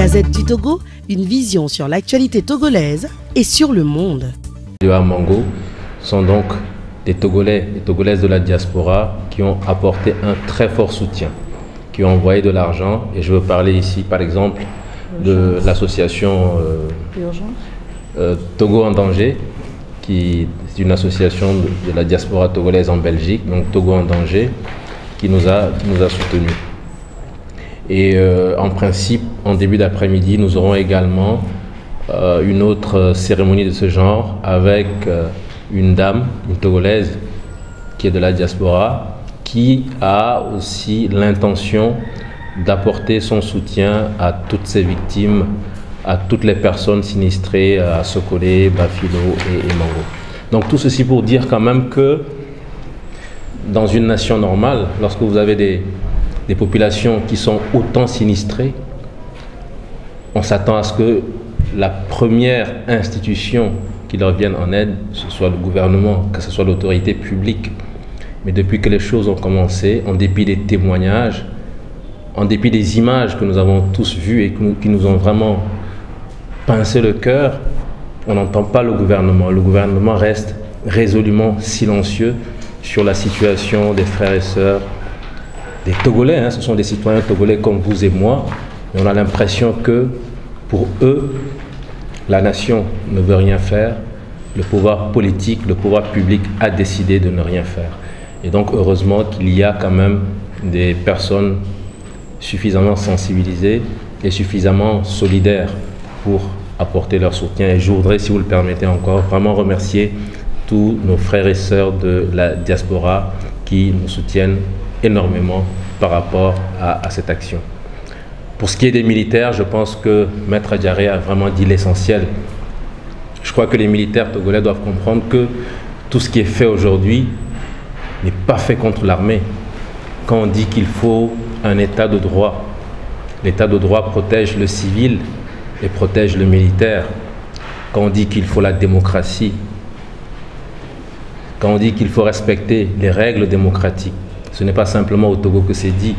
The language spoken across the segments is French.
Gazette du Togo, une vision sur l'actualité togolaise et sur le monde. Les Mango sont donc des Togolais et Togolaises de la diaspora qui ont apporté un très fort soutien, qui ont envoyé de l'argent. Et je veux parler ici, par exemple, de l'association Togo en danger, qui est une association de la diaspora togolaise en Belgique, donc Togo en danger, qui nous a soutenus. Et en principe, en début d'après-midi, nous aurons également une autre cérémonie de ce genre avec une dame, une Togolaise qui est de la diaspora, qui a aussi l'intention d'apporter son soutien à toutes ces victimes, à toutes les personnes sinistrées à Sokole, Bafilo et Mango. Donc tout ceci pour dire quand même que dans une nation normale, lorsque vous avez des populations qui sont autant sinistrées, on s'attend à ce que la première institution qui leur vienne en aide, ce soit le gouvernement, que ce soit l'autorité publique. Mais depuis que les choses ont commencé, en dépit des témoignages, en dépit des images que nous avons tous vues et qui nous ont vraiment pincé le cœur, on n'entend pas le gouvernement. Le gouvernement reste résolument silencieux sur la situation des frères et sœurs, des Togolais, ce sont des citoyens togolais comme vous et moi, et on a l'impression que pour eux, la nation ne veut rien faire, le pouvoir politique, le pouvoir public a décidé de ne rien faire. Et donc heureusement qu'il y a quand même des personnes suffisamment sensibilisées et suffisamment solidaires pour apporter leur soutien. Et je voudrais, si vous le permettez encore, vraiment remercier tous nos frères et sœurs de la diaspora qui nous soutiennent énormément par rapport à cette action. Pour ce qui est des militaires, je pense que Maître Diaré a vraiment dit l'essentiel. Je crois que les militaires togolais doivent comprendre que tout ce qui est fait aujourd'hui n'est pas fait contre l'armée. Quand on dit qu'il faut un état de droit, l'état de droit protège le civil et protège le militaire. Quand on dit qu'il faut la démocratie, quand on dit qu'il faut respecter les règles démocratiques, ce n'est pas simplement au Togo que c'est dit.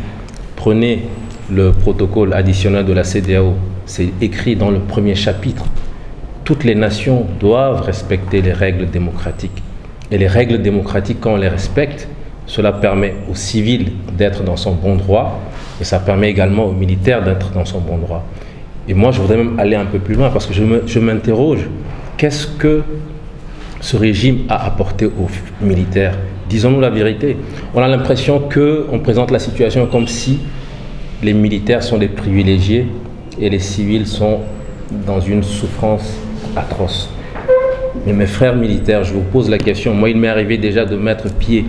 Prenez le protocole additionnel de la CEDEAO, c'est écrit dans le premier chapitre. Toutes les nations doivent respecter les règles démocratiques. Et les règles démocratiques, quand on les respecte, cela permet aux civils d'être dans son bon droit et ça permet également aux militaires d'être dans son bon droit. Et moi, je voudrais même aller un peu plus loin parce que je m'interroge, qu'est-ce que ce régime a apporté aux militaires? Disons-nous la vérité. On a l'impression qu'on présente la situation comme si les militaires sont des privilégiés et les civils sont dans une souffrance atroce. Mais mes frères militaires, je vous pose la question. Moi, il m'est arrivé déjà de mettre pied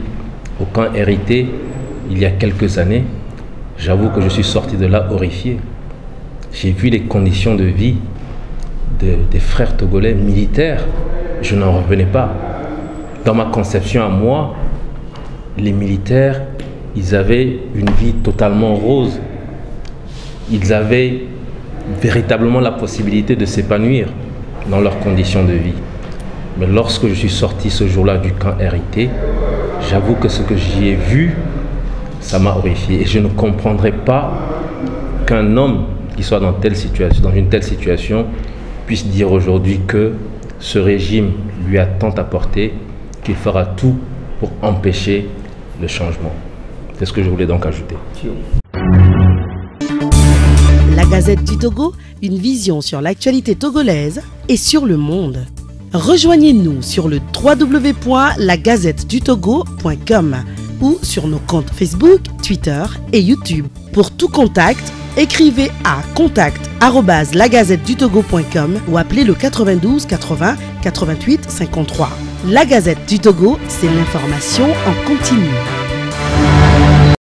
au camp RIT il y a quelques années. J'avoue que je suis sorti de là horrifié. J'ai vu les conditions de vie des frères togolais militaires. Je n'en revenais pas. Dans ma conception à moi, les militaires, ils avaient une vie totalement rose. Ils avaient véritablement la possibilité de s'épanouir dans leurs conditions de vie. Mais lorsque je suis sorti ce jour-là du camp RIT, j'avoue que ce que j'y ai vu, ça m'a horrifié. Et je ne comprendrais pas qu'un homme qui soit dans une telle situation, puisse dire aujourd'hui que ce régime lui a tant apporté qu'il fera tout pour empêcher le changement. C'est ce que je voulais donc ajouter. La Gazette du Togo, une vision sur l'actualité togolaise et sur le monde. Rejoignez-nous sur le www.lagazettedutogo.com ou sur nos comptes Facebook, Twitter et YouTube. Pour tout contact, écrivez à contact@lagazettedutogo.com ou appelez le 92 80 88 53. La Gazette du Togo, c'est l'information en continu.